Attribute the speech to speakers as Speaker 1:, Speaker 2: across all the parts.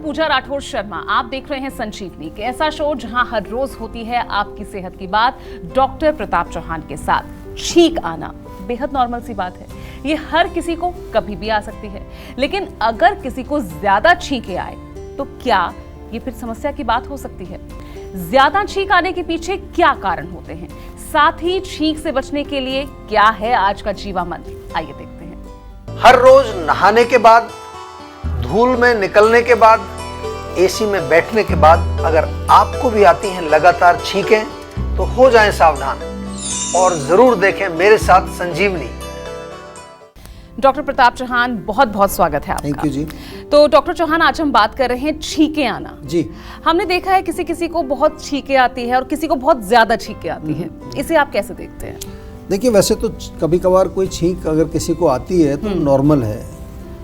Speaker 1: पूजा राठौर शर्मा। आप देख रहे हैं संजीवनी, एक ऐसा शो जहां हर रोज होती है आपकी सेहत की बात डॉक्टर प्रताप चौहान के साथ। छींक आना बेहद नॉर्मल सी बात है, ये हर किसी को कभी भी आ सकती है। लेकिन अगर किसी को ज्यादा छींके आए तो क्या ये फिर समस्या की बात हो सकती है? ज्यादा छींक आने के पीछे क्या कारण होते हैं? साथ ही छींक से बचने के लिए क्या है आज का जीवा मंत्र, आइए देखते हैं।
Speaker 2: हर रोज नहाने के बाद, धूल में निकलने के बाद, एसी में बैठने के बाद अगर आपको भी आती हैं लगातार छींकें तो हो जाएं सावधान और जरूर देखें मेरे साथ संजीवनी।
Speaker 1: डॉक्टर प्रताप चौहान, बहुत बहुत स्वागत है आपका।
Speaker 2: थैंक यू जी।
Speaker 1: तो डॉक्टर चौहान, आज हम बात कर रहे हैं छींके आना।
Speaker 2: जी,
Speaker 1: हमने देखा है किसी किसी को बहुत छींके आती है और किसी को बहुत ज्यादा छींके आती है, इसे आप कैसे देखते हैं?
Speaker 3: देखिए, वैसे तो कभी कभार कोई छींक अगर किसी को आती है तो नॉर्मल है,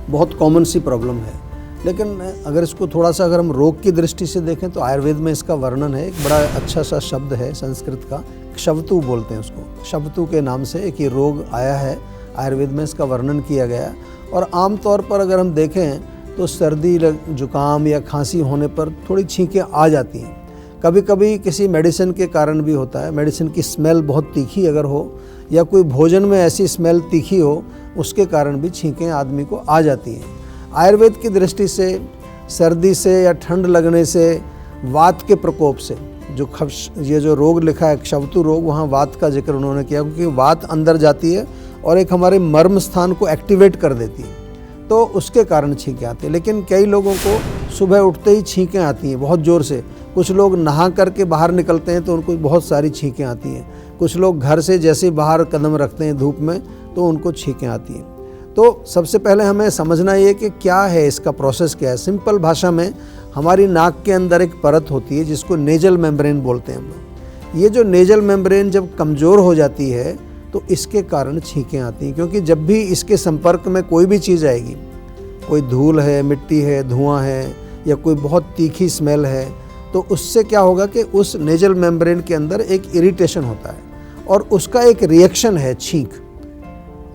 Speaker 3: बहुत कॉमन सी प्रॉब्लम है। लेकिन अगर इसको थोड़ा सा अगर हम रोग की दृष्टि से देखें तो आयुर्वेद में इसका वर्णन है, एक बड़ा अच्छा सा शब्द है संस्कृत का, क्षवतु बोलते हैं उसको। क्षवतु के नाम से एक ये रोग आया है, आयुर्वेद में इसका वर्णन किया गया है। और आम तौर पर अगर हम देखें तो सर्दी, जुकाम या खांसी होने पर थोड़ी छींकें आ जाती हैं। कभी कभी किसी मेडिसिन के कारण भी होता है, मेडिसिन की स्मेल बहुत तीखी अगर हो या कोई भोजन में ऐसी स्मेल तीखी हो, उसके कारण भी छींकें आदमी को आ जाती हैं। आयुर्वेद की दृष्टि से सर्दी से या ठंड लगने से, वात के प्रकोप से, ये जो रोग लिखा है क्षवतु रोग, वहाँ वात का जिक्र उन्होंने किया, क्योंकि वात अंदर जाती है और एक हमारे मर्म स्थान को एक्टिवेट कर देती है, तो उसके कारण छींकें आती हैं। लेकिन कई लोगों को सुबह उठते ही छींकें आती हैं बहुत ज़ोर से। कुछ लोग नहा करके बाहर निकलते हैं तो उनको बहुत सारी छींकें आती हैं। कुछ लोग घर से जैसे बाहर कदम रखते हैं धूप में तो उनको छींकें आती हैं। तो सबसे पहले हमें समझना ये कि क्या है, इसका प्रोसेस क्या है। सिंपल भाषा में हमारी नाक के अंदर एक परत होती है जिसको नेजल मेम्ब्रेन बोलते हैं हम लोग। ये जो नेजल मेम्ब्रेन जब कमज़ोर हो जाती है तो इसके कारण छींकें आती हैं, क्योंकि जब भी इसके संपर्क में कोई भी चीज़ आएगी, कोई धूल है, मिट्टी है, धुआं है या कोई बहुत तीखी स्मेल है, तो उससे क्या होगा कि उस नेजल मेम्ब्रेन के अंदर एक इरिटेशन होता है और उसका एक रिएक्शन है छींक।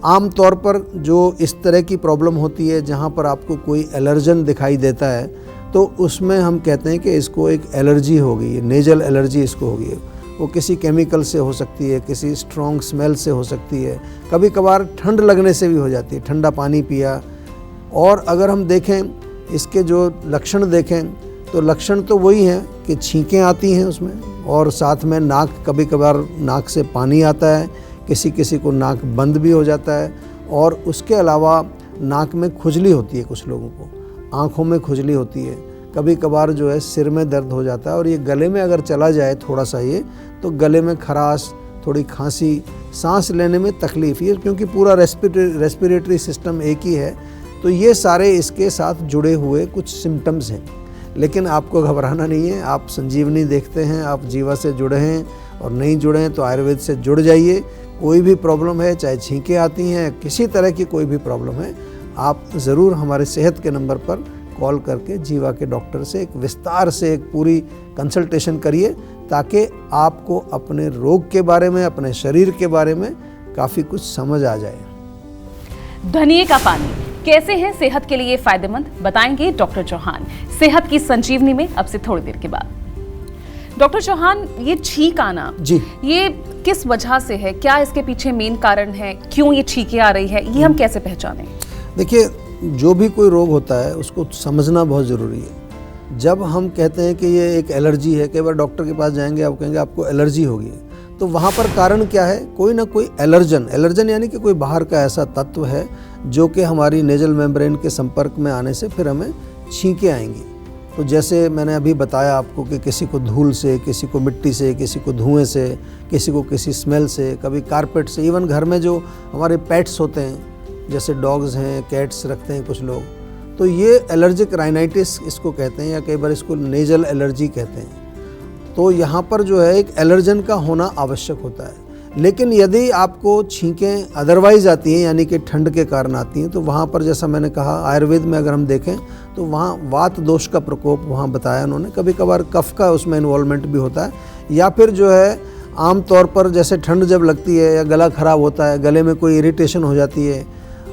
Speaker 3: आम तौर पर जो इस तरह की प्रॉब्लम होती है जहाँ पर आपको कोई एलर्जन दिखाई देता है तो उसमें हम कहते हैं कि इसको एक एलर्जी हो गई है, नेजल एलर्जी इसको हो गई है। वो किसी केमिकल से हो सकती है, किसी स्ट्रॉन्ग स्मेल से हो सकती है, कभी कभार ठंड लगने से भी हो जाती है, ठंडा पानी पिया। और अगर हम देखें इसके जो लक्षण देखें तो लक्षण तो वही हैं कि छींकें आती हैं उसमें, और साथ में नाक, कभी कभार नाक से पानी आता है, किसी किसी को नाक बंद भी हो जाता है, और उसके अलावा नाक में खुजली होती है, कुछ लोगों को आँखों में खुजली होती है, कभी कभार जो है सिर में दर्द हो जाता है, और ये गले में अगर चला जाए थोड़ा सा ये, तो गले में खराश, थोड़ी खांसी, सांस लेने में तकलीफ, ये क्योंकि पूरा रेस्पिरेटरी सिस्टम एक ही है, तो ये सारे इसके साथ जुड़े हुए कुछ सिम्टम्स हैं। लेकिन आपको घबराना नहीं है, आप संजीवनी देखते हैं, आप जीवा से जुड़े हैं, और नहीं जुड़े हैं तो आयुर्वेद से जुड़ जाइए। कोई भी प्रॉब्लम है, चाहे छींकें आती हैं, किसी तरह की कोई भी प्रॉब्लम है, आप ज़रूर हमारे सेहत के नंबर पर कॉल करके जीवा के डॉक्टर से एक विस्तार से एक पूरी कंसल्टेशन करिए, ताकि आपको अपने रोग के बारे में, अपने शरीर के बारे में काफ़ी कुछ समझ आ जाए।
Speaker 1: धनिये का पानी कैसे है सेहत के लिए फायदेमंद, बताएंगे डॉक्टर चौहान सेहत की संजीवनी में अब से थोड़ी देर के बाद। डॉक्टर चौहान, ये छींक आना
Speaker 3: जी,
Speaker 1: ये किस वजह से है? क्या इसके पीछे मेन कारण है? क्यों ये छींकें आ रही है? ये हम कैसे पहचानें?
Speaker 3: देखिए, जो भी कोई रोग होता है उसको समझना बहुत ज़रूरी है। जब हम कहते हैं कि ये एक एलर्जी है, कई बार डॉक्टर के पास जाएंगे, आप कहेंगे आपको एलर्जी होगी, तो वहाँ पर कारण क्या है? कोई ना कोई एलर्जन यानी कि कोई बाहर का ऐसा तत्व है जो कि हमारी नेजल मेम्ब्रेन के संपर्क में आने से फिर हमें छींकें आएंगी। तो जैसे मैंने अभी बताया आपको कि किसी को धूल से, किसी को मिट्टी से, किसी को धुएं से, किसी को किसी स्मेल से, कभी कारपेट से, इवन घर में जो हमारे पेट्स होते हैं, जैसे डॉग्स हैं, कैट्स रखते हैं कुछ लोग, तो ये एलर्जिक राइनाइटिस इसको कहते हैं, या कई बार इसको नेजल एलर्जी कहते हैं। तो यहाँ पर जो है एक एलर्जन का होना आवश्यक होता है। लेकिन यदि आपको छींकें अदरवाइज़ आती हैं, यानी कि ठंड के कारण आती हैं, तो वहाँ पर जैसा मैंने कहा आयुर्वेद में अगर हम देखें तो वहाँ वात दोष का प्रकोप वहाँ बताया उन्होंने, कभी कभार कफ का उसमें इन्वॉल्वमेंट भी होता है, या फिर जो है आम तौर पर जैसे ठंड जब लगती है या गला ख़राब होता है, गले में कोई इरिटेशन हो जाती है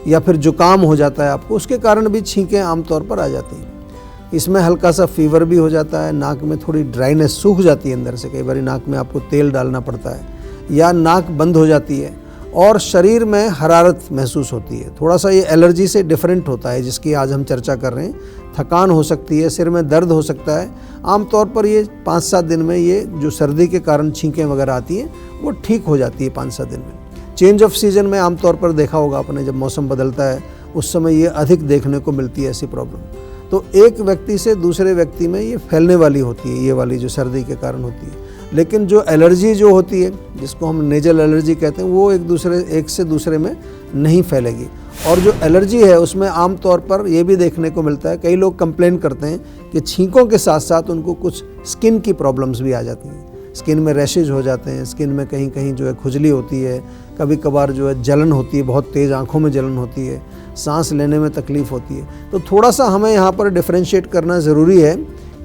Speaker 3: या फिर जुकाम हो जाता है आपको, उसके कारण भी छींकें आम तौर पर आ जाती हैं। इसमें हल्का सा फीवर भी हो जाता है, नाक में थोड़ी ड्राइनेस सूख जाती है अंदर से, कई बार नाक में आपको तेल डालना पड़ता है, या नाक बंद हो जाती है, और शरीर में हरारत महसूस होती है। थोड़ा सा ये एलर्जी से डिफरेंट होता है, जिसकी आज हम चर्चा कर रहे हैं। थकान हो सकती है, सिर में दर्द हो सकता है। आमतौर पर ये 5-7 दिन में ये जो सर्दी के कारण छींकें वगैरह आती हैं वो ठीक हो जाती है 5-7 दिन में। चेंज ऑफ सीजन में आमतौर पर देखा होगा आपने, जब मौसम बदलता है उस समय ये अधिक देखने को मिलती है ऐसी प्रॉब्लम। तो एक व्यक्ति से दूसरे व्यक्ति में ये फैलने वाली होती है, ये वाली जो सर्दी के कारण होती है। लेकिन जो एलर्जी जो होती है, जिसको हम नेजल एलर्जी कहते हैं, वो एक से दूसरे में नहीं फैलेगी। और जो एलर्जी है उसमें आम तौर पर ये भी देखने को मिलता है, कई लोग कंप्लेन करते हैं कि छींकों के साथ साथ उनको कुछ स्किन की प्रॉब्लम्स भी आ जाती हैं। स्किन में रैशेज हो जाते हैं, स्किन में कहीं कहीं जो है खुजली होती है, कभी कभार जो है जलन होती है, बहुत तेज़ आँखों में जलन होती है, सांस लेने में तकलीफ़ होती है। तो थोड़ा सा हमें यहाँ पर डिफ्रेंशिएट करना ज़रूरी है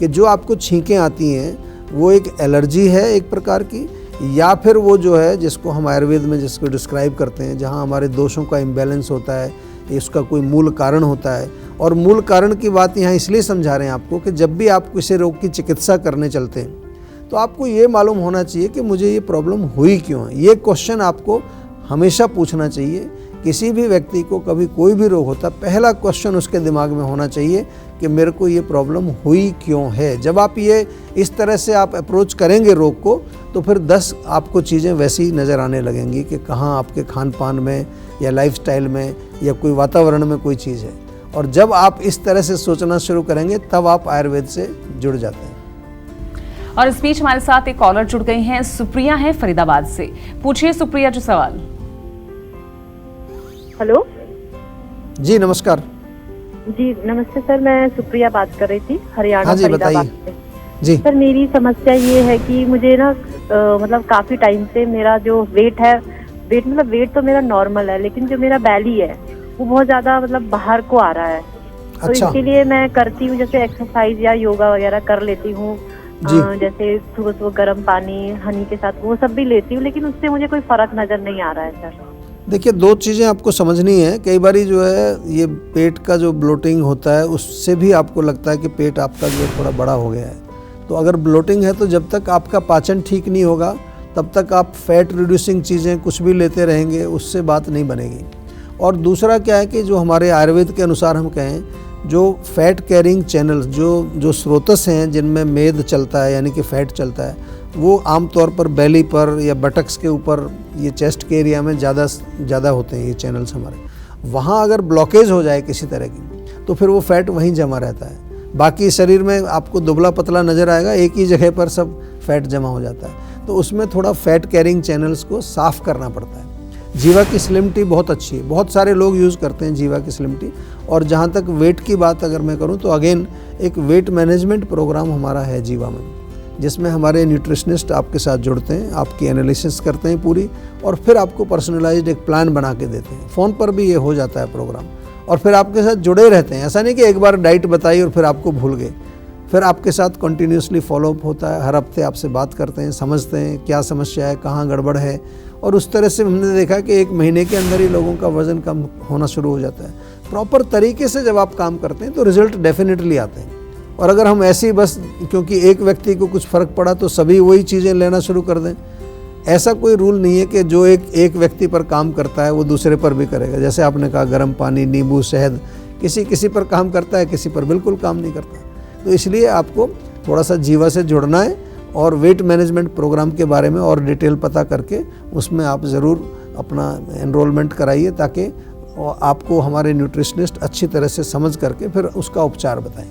Speaker 3: कि जो आपको छींकें आती हैं वो एक एलर्जी है एक प्रकार की, या फिर वो जो है जिसको हम आयुर्वेद में जिसको डिस्क्राइब करते हैं, जहाँ हमारे दोषों का इम्बैलेंस होता है, इसका कोई मूल कारण होता है। और मूल कारण की बात यहाँ इसलिए समझा रहे हैं आपको कि जब भी आप किसी रोग की चिकित्सा करने चलते हैं तो आपको ये मालूम होना चाहिए कि मुझे ये प्रॉब्लम हुई क्यों है। ये क्वेश्चन आपको हमेशा पूछना चाहिए। किसी भी व्यक्ति को कभी कोई भी रोग होता, पहला क्वेश्चन उसके दिमाग में होना चाहिए कि मेरे को ये प्रॉब्लम हुई क्यों है। जब आप ये इस तरह से आप अप्रोच करेंगे रोग को, तो फिर 10 आपको चीज़ें वैसी नज़र आने लगेंगी कि कहाँ आपके खान पान में या लाइफस्टाइल में या कोई वातावरण में कोई चीज़ है। और जब आप इस तरह से सोचना शुरू करेंगे तब आप आयुर्वेद से जुड़ जाते हैं।
Speaker 1: और इस बीच हमारे साथ एक कॉलर जुड़ गई हैं, सुप्रिया हैं फरीदाबाद से। पूछिए सुप्रिया जी सवाल।
Speaker 4: हेलो
Speaker 3: जी नमस्कार।
Speaker 4: जी नमस्ते सर, मैं सुप्रिया बात कर रही थी हरियाणा
Speaker 3: हाँ जी,
Speaker 4: फरीदाबाद
Speaker 3: बताइए।
Speaker 4: से।
Speaker 3: जी
Speaker 4: सर मेरी समस्या ये है कि मुझे ना मतलब काफी टाइम से मेरा जो वेट है, वेट तो मेरा नॉर्मल है, लेकिन जो मेरा बैली है वो बहुत ज्यादा मतलब बाहर को आ रहा है। तो
Speaker 3: अच्छा।
Speaker 4: इसके लिए मैं करती हूँ, जैसे एक्सरसाइज या योगा वगैरह कर लेती हूँ। जैसे सुबह सुबह गर्म पानी हनी के साथ वो सब भी लेती हूँ, लेकिन उससे मुझे कोई फर्क नजर नहीं आ रहा है सर।
Speaker 3: देखिए, 2 चीज़ें आपको समझनी है। कई बारी जो है ये पेट का जो ब्लोटिंग होता है उससे भी आपको लगता है कि पेट आपका जो थोड़ा बड़ा हो गया है। तो अगर ब्लोटिंग है तो जब तक आपका पाचन ठीक नहीं होगा तब तक आप फैट रिड्यूसिंग चीज़ें कुछ भी लेते रहेंगे, उससे बात नहीं बनेगी। और दूसरा क्या है कि जो हमारे आयुर्वेद के अनुसार हम कहें, जो फैट कैरिंग चैनल्स जो स्रोतस हैं जिनमें मेद चलता है यानी कि फैट चलता है, वो आमतौर पर बेली पर या बटक्स के ऊपर, ये चेस्ट के एरिया में ज़्यादा होते हैं ये चैनल्स हमारे। वहाँ अगर ब्लॉकेज हो जाए किसी तरह की तो फिर वो फैट वहीं जमा रहता है। बाकी शरीर में आपको दुबला पतला नज़र आएगा, एक ही जगह पर सब फैट जमा हो जाता है। तो उसमें थोड़ा फैट कैरिंग चैनल्स को साफ़ करना पड़ता है। जीवा की स्लिम टी बहुत अच्छी है, बहुत सारे लोग यूज़ करते हैं जीवा की स्लिम टी। और जहाँ तक वेट की बात अगर मैं करूँ तो अगेन एक वेट मैनेजमेंट प्रोग्राम हमारा है जीवा में, जिसमें हमारे न्यूट्रिशनिस्ट आपके साथ जुड़ते हैं, आपकी एनालिसिस करते हैं पूरी, और फिर आपको पर्सनलाइज्ड एक प्लान बना के देते हैं। फ़ोन पर भी ये हो जाता है प्रोग्राम, और फिर आपके साथ जुड़े रहते हैं। ऐसा नहीं कि एक बार डाइट बताई और फिर आपको भूल गए, फिर आपके साथ कंटिन्यूसली फॉलोअप होता है। हर हफ्ते आपसे बात करते हैं, समझते हैं क्या समस्या है, कहाँ गड़बड़ है। और उस तरह से हमने देखा कि 1 महीने के अंदर ही लोगों का वज़न कम होना शुरू हो जाता है। प्रॉपर तरीके से जब आप काम करते हैं तो रिजल्ट डेफिनेटली आते हैं। और अगर हम ऐसे ही बस क्योंकि एक व्यक्ति को कुछ फ़र्क पड़ा तो सभी वही चीज़ें लेना शुरू कर दें, ऐसा कोई रूल नहीं है कि जो एक व्यक्ति पर काम करता है वो दूसरे पर भी करेगा। जैसे आपने कहा गर्म पानी, नींबू, शहद, किसी पर काम करता है, किसी पर बिल्कुल काम नहीं करता। तो इसलिए आपको थोड़ा सा जीवा से जुड़ना है और वेट मैनेजमेंट प्रोग्राम के बारे में और डिटेल पता करके उसमें आप ज़रूर अपना एनरोलमेंट कराइए, ताकि आपको हमारे न्यूट्रिशनिस्ट अच्छी तरह से समझ करके फिर उसका उपचार बताएं।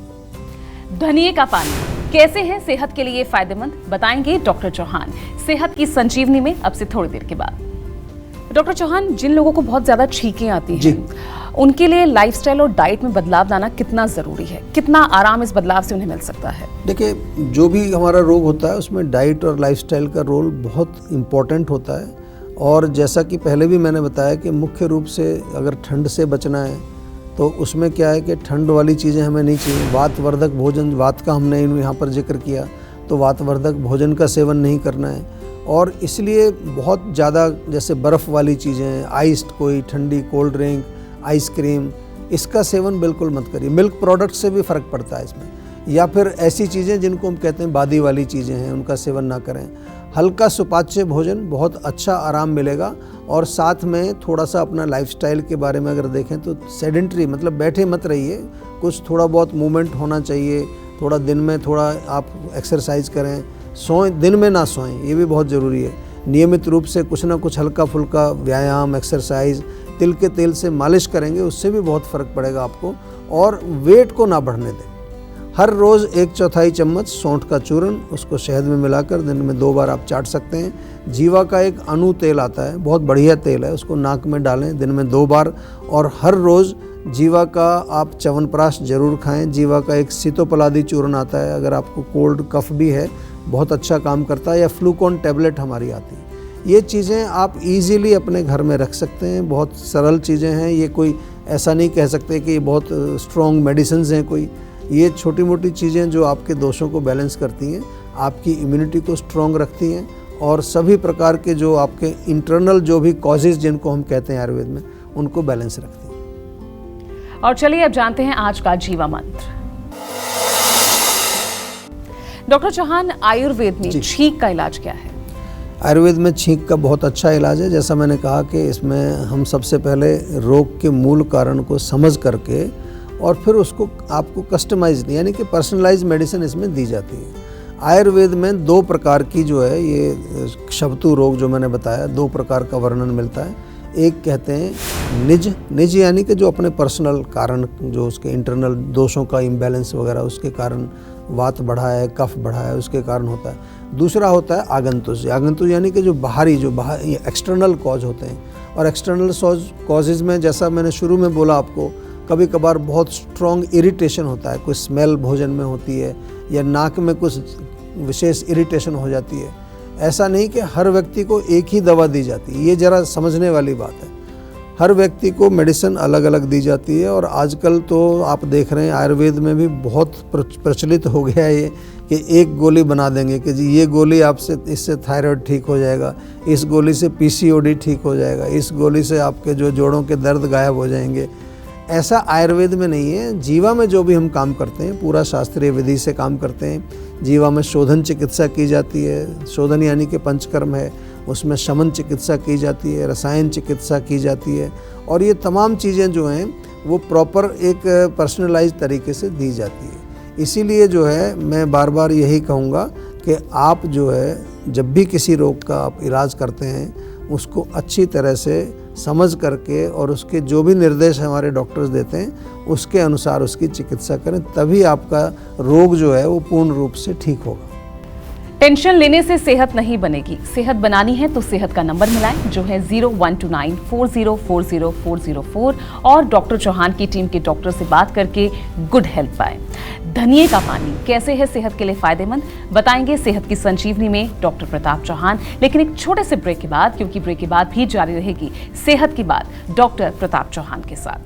Speaker 1: धनिए का पानी कैसे है सेहत के लिए फायदेमंद, बताएंगे डॉक्टर चौहान सेहत की संजीवनी में अब से थोड़ी देर के बाद। डॉक्टर चौहान, जिन लोगों को बहुत ज्यादा छींकें आती हैं, उनके लिए लाइफस्टाइल और डाइट में बदलाव लाना कितना जरूरी है, कितना आराम इस बदलाव से उन्हें मिल सकता है?
Speaker 3: देखिए, जो भी हमारा रोग होता है उसमें डाइट और लाइफस्टाइल का रोल बहुत इम्पोर्टेंट होता है। और जैसा कि पहले भी मैंने बताया कि मुख्य रूप से अगर ठंड से बचना है तो उसमें क्या है कि ठंड वाली चीज़ें हमें नहीं चाहिए। वातवर्धक भोजन, वात का हमने यहाँ पर जिक्र किया, तो वातवर्धक भोजन का सेवन नहीं करना है। और इसलिए बहुत ज़्यादा जैसे बर्फ़ वाली चीज़ें, आइस्ड कोई ठंडी कोल्ड ड्रिंक, आइसक्रीम, इसका सेवन बिल्कुल मत करिए। मिल्क प्रोडक्ट से भी फ़र्क पड़ता है इसमें। या फिर ऐसी चीज़ें जिनको हम कहते हैं बादी वाली चीज़ें हैं, उनका सेवन ना करें। हल्का सुपाच्य भोजन, बहुत अच्छा आराम मिलेगा। और साथ में थोड़ा सा अपना लाइफस्टाइल के बारे में अगर देखें तो सेडेंटरी मतलब बैठे मत रहिए, कुछ थोड़ा बहुत मूवमेंट होना चाहिए। थोड़ा दिन में थोड़ा आप एक्सरसाइज करें, सोएं, दिन में ना सोएं, ये भी बहुत ज़रूरी है। नियमित रूप से कुछ ना कुछ हल्का फुल्का व्यायाम, एक्सरसाइज, तिल के तेल से मालिश करेंगे, उससे भी बहुत फ़र्क पड़ेगा आपको। और वेट को ना बढ़ने दें। हर रोज़ 1/4 चम्मच सौंठ का चूर्ण, उसको शहद में मिलाकर दिन में 2 बार आप चाट सकते हैं। जीवा का एक अनु तेल आता है, बहुत बढ़िया तेल है, उसको नाक में डालें दिन में 2 बार। और हर रोज़ जीवा का आप च्यवनप्राश जरूर खाएं। जीवा का एक सीतोपलादी चूर्ण आता है, अगर आपको कोल्ड कफ भी है बहुत अच्छा काम करता है। या फ्लूकॉन टैबलेट हमारी आती है। ये चीज़ें आप इजीली अपने घर में रख सकते हैं, बहुत सरल चीज़ें हैं। ये कोई ऐसा नहीं कह सकते कि ये बहुत स्ट्रॉन्ग मेडिसिन्स हैं कोई। ये छोटी मोटी चीज़ें जो आपके दोषों को बैलेंस करती हैं, आपकी इम्यूनिटी को स्ट्रॉन्ग रखती हैं और सभी प्रकार के जो आपके इंटरनल जो भी कॉजेज़ जिनको हम कहते हैं आयुर्वेद में, उनको बैलेंस रखती हैं।
Speaker 1: और चलिए अब जानते हैं आज का जीवा मंत्र। डॉक्टर चौहान, आयुर्वेद में छींक का इलाज क्या है?
Speaker 3: आयुर्वेद में छींक का बहुत अच्छा इलाज है। जैसा मैंने कहा कि इसमें हम सबसे पहले रोग के मूल कारण को समझ करके और फिर उसको आपको कस्टमाइज यानी कि पर्सनलाइज मेडिसिन इसमें दी जाती है। आयुर्वेद में 2 प्रकार की जो है ये क्षवतु रोग जो मैंने बताया, 2 प्रकार का वर्णन मिलता है। एक कहते हैं निज यानी कि जो अपने पर्सनल कारण, जो उसके इंटरनल दोषों का इम्बैलेंस वगैरह उसके कारण वात बढ़ा है, कफ बढ़ा है, उसके कारण होता है। दूसरा होता है आगंतुज यानी कि जो बाहरी एक्सटर्नल कॉज होते हैं। और एक्सटर्नल कॉजेज़ में जैसा मैंने शुरू में बोला आपको, कभी कभार बहुत स्ट्रॉन्ग इरिटेशन होता है, कोई स्मेल भोजन में होती है या नाक में कुछ विशेष इरिटेशन हो जाती है। ऐसा नहीं कि हर व्यक्ति को एक ही दवा दी जाती है, ये ज़रा समझने वाली बात है। हर व्यक्ति को मेडिसिन अलग अलग दी जाती है। और आजकल तो आप देख रहे हैं आयुर्वेद में भी बहुत प्रचलित हो गया है ये कि एक गोली बना देंगे कि जी ये गोली आपसे, इससे थायराइड ठीक हो जाएगा, इस गोली से PCOD ठीक हो जाएगा, इस गोली से आपके जो जोड़ों के दर्द गायब हो जाएंगे। ऐसा आयुर्वेद में नहीं है। जीवा में जो भी हम काम करते हैं पूरा शास्त्रीय विधि से काम करते हैं। जीवा में शोधन चिकित्सा की जाती है, शोधन यानी कि पंचकर्म है, उसमें शमन चिकित्सा की जाती है, रसायन चिकित्सा की जाती है। और ये तमाम चीज़ें जो हैं वो प्रॉपर एक पर्सनलाइज तरीके से दी जाती है। इसीलिए जो है मैं बार बार यही कहूँगा कि आप जो है जब भी किसी रोग का आप इलाज करते हैं उसको अच्छी तरह से समझ करके और उसके जो भी निर्देश हमारे डॉक्टर्स देते हैं उसके अनुसार उसकी चिकित्सा करें, तभी आपका रोग जो है वो पूर्ण रूप से ठीक होगा।
Speaker 1: टेंशन लेने से सेहत नहीं बनेगी, सेहत बनानी है तो सेहत का नंबर मिलाएं जो है 0129404040 और डॉक्टर चौहान की टीम के डॉक्टर से बात करके गुड हेल्थ पाएं। धनिये का पानी कैसे है सेहत के लिए फायदेमंद, बताएंगे सेहत की संजीवनी में डॉक्टर प्रताप चौहान। लेकिन एक छोटे से ब्रेक के बाद, क्योंकि ब्रेक के बाद भी जारी रहेगी सेहत की बात डॉक्टर प्रताप चौहान के साथ।